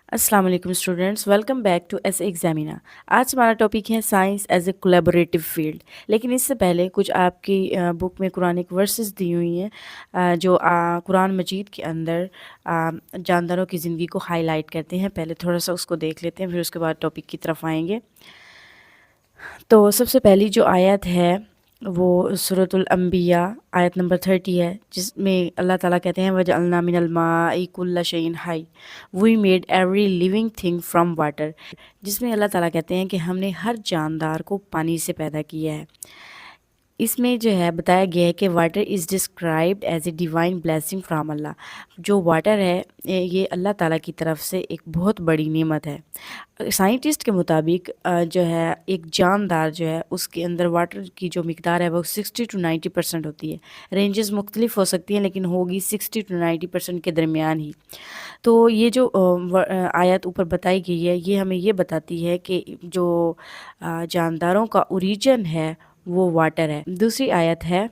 अस्सलाम वालेकुम students, welcome back to ऐसे एग्जामिना। आज हमारा टॉपिक है science as a collaborative field. लेकिन इससे पहले कुछ आपकी बुक में कुरानिक वर्सेस दी हुई हैं, जो कुरान मजीद के अंदर जानदारों की ज़िंदगी को हाईलाइट करते हैं। पहले थोड़ा सा उसको देख लेते हैं, फिर उसके बाद टॉपिक की तरफ आएंगे। तो सबसे पहली जो आयत है वो सूरतुल अंबिया आयत नंबर 30 है, जिसमें अल्लाह ताला कहते हैं वजअलना मिनल माई कुल्ला शैइन हाई, we made every living thing from water. जिसमें अल्लाह ताला कहते हैं कि हमने हर जानदार को पानी से पैदा किया है। इसमें जो है बताया गया है कि water is described as a divine blessing from अल्लाह। जो वाटर है ये अल्लाह ताला की तरफ से एक बहुत बड़ी नेमत है। साइंटिस्ट के मुताबिक जो है एक जानदार जो है उसके अंदर वाटर की जो मिकदार है वो 60 to 90% होती है। रेंजेस मुख्तलिफ हो सकती हैं लेकिन होगी 60 to 90% के दरमियान ही। तो ये जो आयत ऊपर बताई गई है ये हमें ये बताती है कि जो जानदारों का ओरिजिन है वो वाटर है। दूसरी आयत है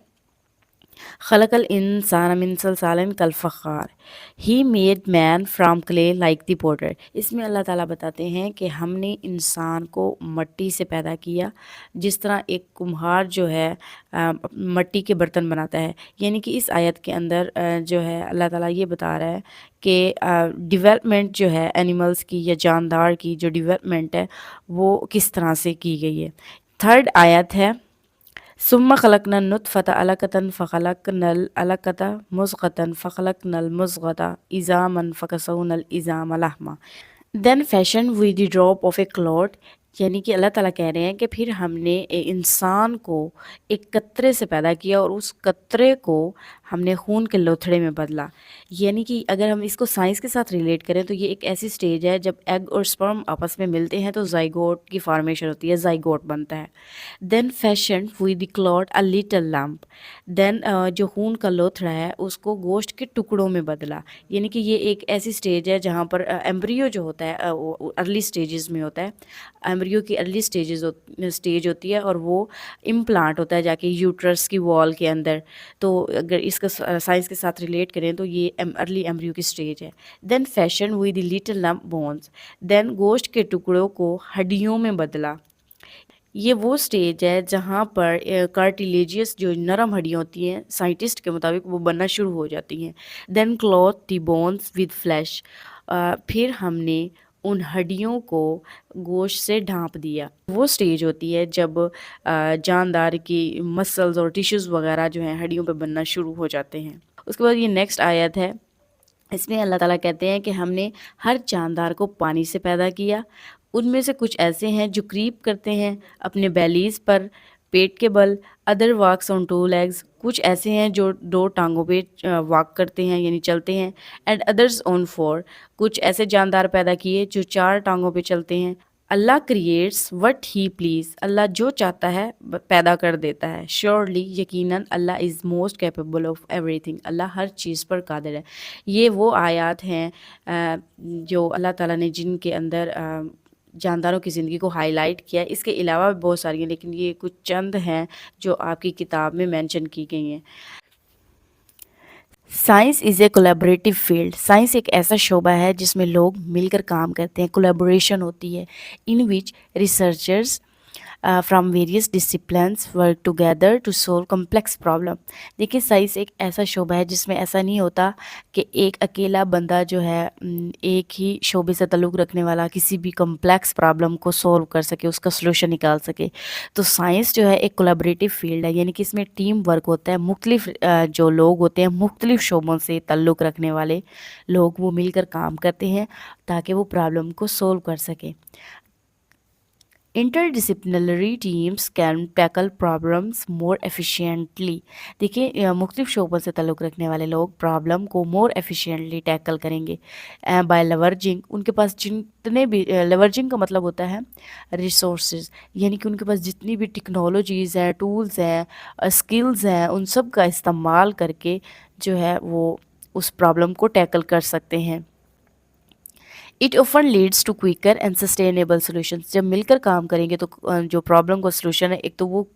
खलकल इंसान मिन सलसालिन कल फ़ख़्ख़ार, he made man from clay like the potter. इसमें अल्लाह ताला बताते हैं कि हमने इंसान को मट्टी से पैदा किया, जिस तरह एक कुम्हार जो है मट्टी के बर्तन बनाता है। यानी कि इस आयत के अंदर जो है अल्लाह ताला ये बता रहा है कि डेवलपमेंट जो है एनिमल्स की या जानदार की जो डेवलपमेंट है वो किस तरह से की गई है। थर्ड आयत है सुम्मा खलकना नुतफ़ता अलकतन फ़खलकनल अलकता मुज़ग़तन फ़खलकनल मुज़ग़ता इज़ामन फ़कसौनल इज़ाम लहमा, then fashion we the drop of a clot. यानी कि अल्लाह ताला कह रहे हैं कि फिर हमने इंसान को एक कतरे से पैदा किया और उस कतरे को हमने खून के लोथड़े में बदला। यानी कि अगर हम इसको साइंस के साथ रिलेट करें तो ये एक ऐसी स्टेज है जब एग और स्पर्म आपस में मिलते हैं तो जाइगोट की फॉर्मेशन होती है, जाइगोट बनता है। Then fashion we the clot a little lump, then जो खून का लोथड़ा है उसको गोश्त के टुकड़ों में बदला। यानी कि ये एक ऐसी स्टेज है जहाँ पर एम्ब्रियो जो होता है वो अर्ली स्टेजेस में होता है। एम्ब्रियो की अर्ली स्टेज होती है और वो इम्प्लांट होता है जाके यूट्रस की वॉल के अंदर। तो अगर इसका साइंस के साथ रिलेट करें तो ये अर्ली एम्ब्रियो की स्टेज है। देन फैशन हुई the little lump bones, then गोश्त के टुकड़ों को हड्डियों में बदला। ये वो स्टेज है जहाँ पर कार्टिलेजियस जो नरम हड्डियाँ होती हैं साइंटिस्ट के मुताबिक वो बनना शुरू हो जाती हैं। Then clothe the bones with flesh, फिर हमने उन हड्डियों को गोश्त से ढांप दिया। वो स्टेज होती है जब जानदार की मसल्स और टिश्यूज़ वगैरह जो हैं हड्डियों पे बनना शुरू हो जाते हैं। उसके बाद ये नेक्स्ट आयत है, इसमें अल्लाह ताला कहते हैं कि हमने हर जानदार को पानी से पैदा किया। उनमें से कुछ ऐसे हैं जो क्रीप करते हैं अपने बेलीज़ पर, पेट के बल, other walks on two legs. कुछ ऐसे हैं जो दो टांगों पे वॉक करते हैं यानी चलते हैं। एंड अदर्स ऑन फोर, कुछ ऐसे जानदार पैदा किए जो चार टांगों पे चलते हैं। अल्लाह क्रिएट्स व्हाट ही प्लीज, अल्लाह जो चाहता है पैदा कर देता है। श्योरली यकीनन अल्लाह is most capable of everything, अल्लाह हर चीज़ पर कादिर है। ये वो आयत हैं जो अल्लाह ताला ने जिनके अंदर जानदारों की ज़िंदगी को हाईलाइट किया है। इसके अलावा भी बहुत सारी हैं लेकिन ये कुछ चंद हैं जो आपकी किताब में मेंशन की गई हैं। Science is a collaborative field, science एक ऐसा शोबा है जिसमें लोग मिलकर काम करते हैं, कोलैबोरेशन होती है। In which researchers from various disciplines work together to solve complex problem. देखिए साइंस एक ऐसा शोबा है जिसमें ऐसा नहीं होता कि एक अकेला बंदा जो है एक ही शोबे से ताल्लुक़ रखने वाला किसी भी कम्प्लेक्स प्रॉब्लम को सॉल्व कर सके, उसका सलूशन निकाल सके। तो साइंस जो है एक कोलैबोरेटिव फील्ड है, यानी कि इसमें टीम वर्क होता है। मुख्तलिफ जो लोग होते हैं मुख्तलिफ शोबों से ताल्लुक़ रखने वाले लोग वो मिलकर काम करते हैं ताकि वो प्रॉब्लम को सॉल्व कर सकें। Interdisciplinary teams can tackle problems more efficiently. देखिए मुख्तलिफ शोबों से ताल्लुक़ रखने वाले लोग प्रॉब्लम को मोर एफिशिएंटली टैकल करेंगे बाय लेवरजिंग। उनके पास जितने भी लेवरजिंग का मतलब होता है रिसोर्सेज, यानी कि उनके पास जितनी भी टेक्नोलॉजीज़ हैं, टूल्स हैं, स्किल्स हैं, उन सब का इस्तेमाल करके जो है वो उस प्रॉब्लम को टैकल कर सकते हैं। It often leads to quicker and sustainable solutions. जब मिलकर काम करेंगे तो जो प्रॉब्लम का सॉल्यूशन है एक तो वो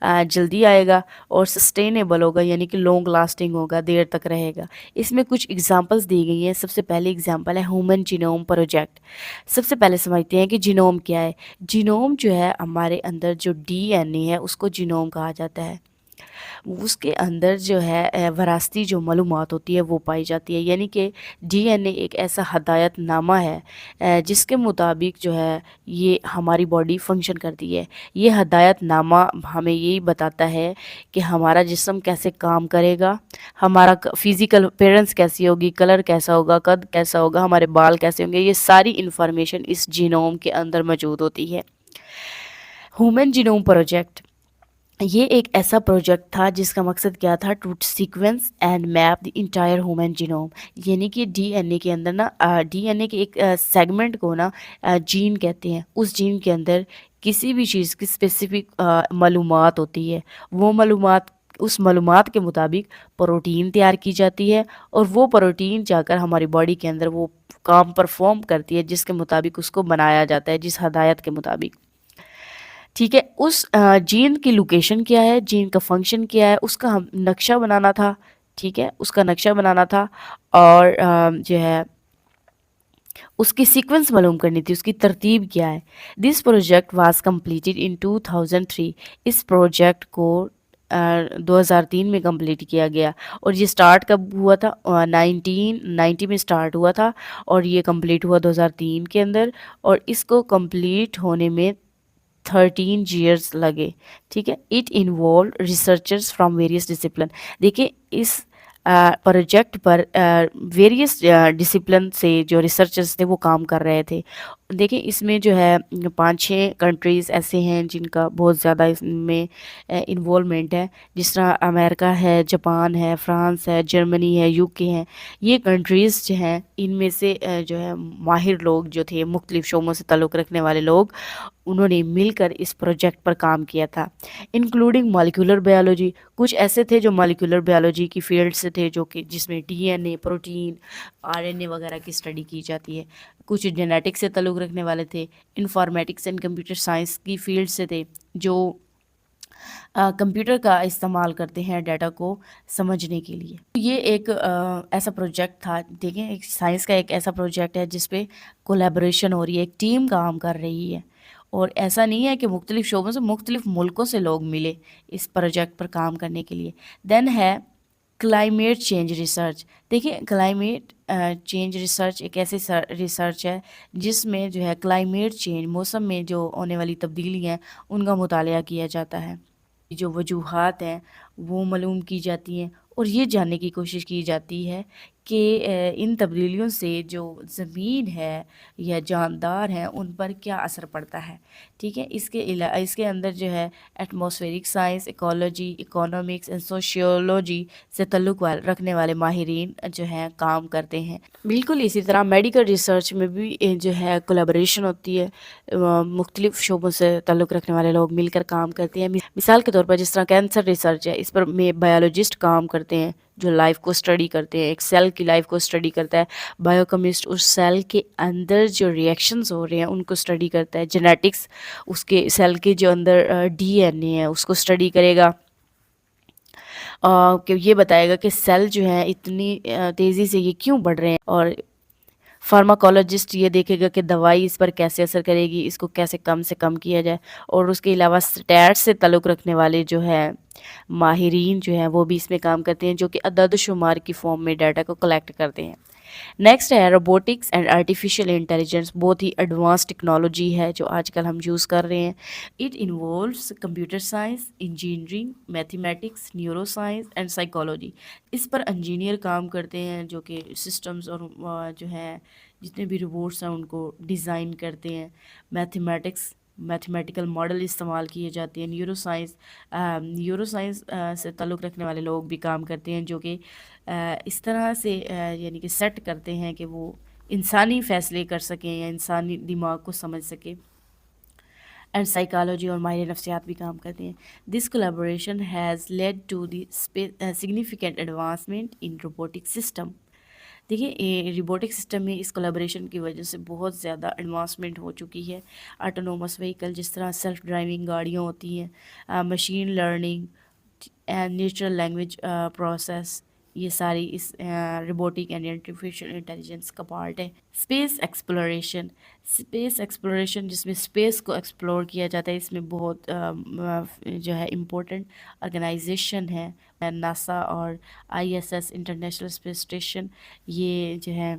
जल्दी आएगा और सस्टेनेबल होगा, यानी कि लॉन्ग लास्टिंग होगा, देर तक रहेगा। इसमें कुछ एग्जांपल्स दी गई हैं। सबसे पहले एग्जांपल है ह्यूमन जीनोम प्रोजेक्ट। सबसे पहले समझते हैं कि जीनोम क्या है। जीनोम जो है, हमारे अंदर जो डीएनए है उसको जीनोम कहा जाता है। उसके अंदर जो है वरासती जो मालूमात होती है वो पाई जाती है, यानी कि डीएनए एक ऐसा हदायतनामा है जिसके मुताबिक जो है ये हमारी बॉडी फंक्शन करती है। ये हदायतनामा हमें यही बताता है कि हमारा जिस्म कैसे काम करेगा, हमारा फिज़िकल अपीयरेंस कैसी होगी, कलर कैसा होगा, कद कैसा होगा, हमारे बाल कैसे होंगे, ये सारी इन्फॉर्मेशन इस जीनोम के अंदर मौजूद होती है। ह्यूमन जीनोम प्रोजेक्ट, ये एक ऐसा प्रोजेक्ट था जिसका मकसद क्या था, to sequence and map the entire human genome. यानी कि डीएनए के अंदर ना डीएनए के एक सेगमेंट को ना जीन कहते हैं। उस जीन के अंदर किसी भी चीज़ की स्पेसिफिक मालूमात होती है। वो मालूमात, उस मालूमात के मुताबिक प्रोटीन तैयार की जाती है और वो प्रोटीन जाकर हमारी बॉडी के अंदर वो काम परफॉर्म करती है जिसके मुताबिक उसको बनाया जाता है, जिस हदायत के मुताबिक। ठीक है, उस जीन की लोकेशन क्या है, जीन का फंक्शन क्या है, उसका हम नक्शा बनाना था। ठीक है, उसका नक्शा बनाना था और जो है उसकी सीक्वेंस मालूम करनी थी, उसकी तरतीब क्या है। This project was completed in 2003। इस प्रोजेक्ट को 2003 में कंप्लीट किया गया और ये स्टार्ट कब हुआ था, 1990 में स्टार्ट हुआ था और ये कंप्लीट हुआ 2003 के अंदर। और इसको कंप्लीट होने में 13 years लगे। ठीक है, it involve researchers from various discipline. देखिए, इस प्रोजेक्ट पर वेरियस डिसिप्लिन से जो रिसर्चर्स थे वो काम कर रहे थे। देखिए, इसमें जो है 5-6 कंट्रीज़ ऐसे हैं जिनका बहुत ज़्यादा इसमें इन्वॉल्वमेंट है, जिस तरह अमेरिका है, जापान है, फ्रांस है, जर्मनी है, यूके है। ये कंट्रीज़ जो हैं इनमें से जो है माहिर लोग जो थे, मुख्तलिफ शोबों से ताल्लुक़ रखने वाले लोग, उन्होंने मिलकर इस प्रोजेक्ट पर काम किया था। इंक्लूडिंग मॉलिक्यूलर बायोलॉजी, कुछ ऐसे थे जो मॉलिक्यूलर बायोलॉजी की फील्ड से थे, जो कि जिसमें डीएनए, प्रोटीन, आरएनए वगैरह की स्टडी की जाती है। कुछ जेनेटिक्स से ताल्लुक़ रखने वाले थे, इंफॉर्मेटिक्स एंड कंप्यूटर साइंस की फील्ड से थे, जो कंप्यूटर का इस्तेमाल करते हैं डाटा को समझने के लिए। ये एक ऐसा प्रोजेक्ट था। देखें, एक साइंस का एक ऐसा प्रोजेक्ट है जिस पे कोलैबोरेशन हो रही है, एक टीम काम कर रही है। और ऐसा नहीं है कि मुख्तलिफ शोबों से, मुख्तलिफ मुल्कों से लोग मिले इस प्रोजेक्ट पर काम करने के लिए। देन है क्लाइमेट चेंज रिसर्च। देखिए, क्लाइमेट चेंज रिसर्च एक ऐसी रिसर्च है जिसमें जो है क्लाइमेट चेंज, मौसम में जो होने वाली तब्दीलियाँ हैं उनका मुतालिया किया जाता है। जो वजूहात हैं वो मालूम की जाती हैं और ये जानने की कोशिश की जाती है कि इन तब्दीलियों से जो ज़मीन है या जानदार हैं उन पर क्या असर पड़ता है। ठीक है, इसके अंदर जो है atmospheric science, ecology, economics and sociology से ताल्लुक़ रखने वाले माहिरीन जो हैं काम करते हैं। बिल्कुल इसी तरह मेडिकल रिसर्च में भी जो है कोलैबोरेशन होती है। मुख्तलिफ शोबों से ताल्लुक़ रखने वाले लोग मिलकर काम करते हैं। मिसाल के तौर पर जिस तरह कैंसर रिसर्च है, इस पर में बायोलॉजिस्ट काम करते हैं जो लाइफ को स्टडी करते हैं, एक सेल की लाइफ को स्टडी करता है। बायोकेमिस्ट उस सेल के अंदर जो रिएक्शंस हो रहे हैं उनको स्टडी करता है। जेनेटिक्स उसके सेल के जो अंदर डीएनए है उसको स्टडी करेगा, कि ये बताएगा कि सेल जो है इतनी तेज़ी से ये क्यों बढ़ रहे हैं। और फार्माकोलॉजिस्ट ये देखेगा कि दवाई इस पर कैसे असर करेगी, इसको कैसे कम से कम किया जाए। और उसके अलावा स्टैट्स से ताल्लुक़ रखने वाले जो है माहिरीन जो हैं वो भी इसमें काम करते हैं, जो कि अदद शुमार की फॉर्म में डाटा को कलेक्ट करते हैं। नेक्स्ट है रोबोटिक्स एंड आर्टिफिशियल इंटेलिजेंस। बहुत ही एडवांस टेक्नोलॉजी है जो आजकल हम यूज़ कर रहे हैं। It involves computer science, engineering, mathematics, neuro science and psychology. इस पर इंजीनियर काम करते हैं जो कि सिस्टम्स और जो है जितने भी रोबोट्स हैं उनको डिज़ाइन करते हैं। मैथमेटिकल मॉडल इस्तेमाल किए जाते हैं। न्यूरो साइंस से ताल्लुक़ रखने वाले लोग भी काम करते हैं, जो कि इस तरह से यानी कि सेट करते हैं कि वो इंसानी फ़ैसले कर सकें या इंसानी दिमाग को समझ सकें। एंड साइकोलॉजी और माहिर नफ्सियात भी काम करते हैं। This collaboration has led to the significant advancement in robotic system. دیکھیے روبوٹک سسٹم میں اس کولیبریشن کی وجہ سے بہت زیادہ ایڈوانسمنٹ ہو چکی ہے. آٹونومس وہیکل جس طرح سیلف ڈرائیونگ گاڑیاں ہوتی ہیں، machine learning and natural language process, یہ ساری اس روبوٹک اینڈ آرٹیفیشیل انٹیلیجنس کا پارٹ ہے. اسپیس ایکسپلوریشن جس میں اسپیس کو ایکسپلور کیا جاتا ہے، اس میں بہت جو ہے امپورٹنٹ آرگنائزیشن ہے ناسا اور ISS انٹرنیشنل اسپیس اسٹیشن. یہ جو ہے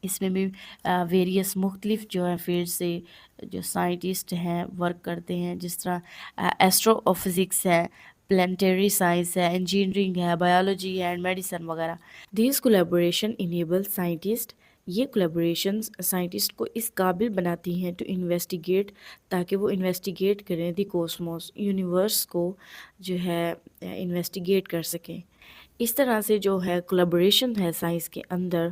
اس میں بھی ویریس مختلف جو ہے فیلڈ سے جو سائنٹسٹ ہیں ورک کرتے ہیں، جس طرح ایسٹرو فزکس ہے، پلانٹری سائنس ہے، انجینئرنگ ہے، بایولوجی ہے اینڈ میڈیسن وغیرہ. دیز کولیبوریشن انیبل سائنٹسٹ، یہ کولیبوریشنز سائنٹسٹ کو اس قابل بناتی ہیں ٹو انویسٹیگیٹ، تاکہ وہ انویسٹیگیٹ کریں دی کوسموس، یونیورس کو جو ہے انویسٹیگیٹ کر سکیں. اس طرح سے جو ہے کولیبوریشن ہے سائنس کے اندر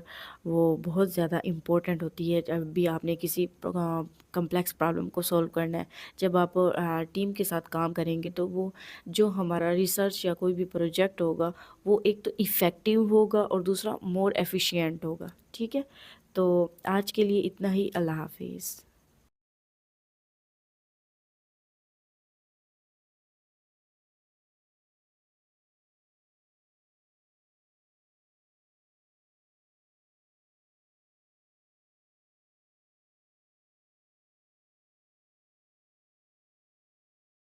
وہ بہت زیادہ امپورٹنٹ ہوتی ہے. جب بھی آپ نے کسی کمپلیکس پرابلم کو سولو کرنا ہے، جب آپ ٹیم کے ساتھ کام کریں گے تو وہ جو ہمارا ریسرچ یا کوئی بھی پروجیکٹ ہوگا وہ ایک تو ایفیکٹیو ہوگا اور دوسرا مور ایفیشینٹ ہوگا. ٹھیک ہے، تو آج کے لیے اتنا ہی. اللہ حافظ.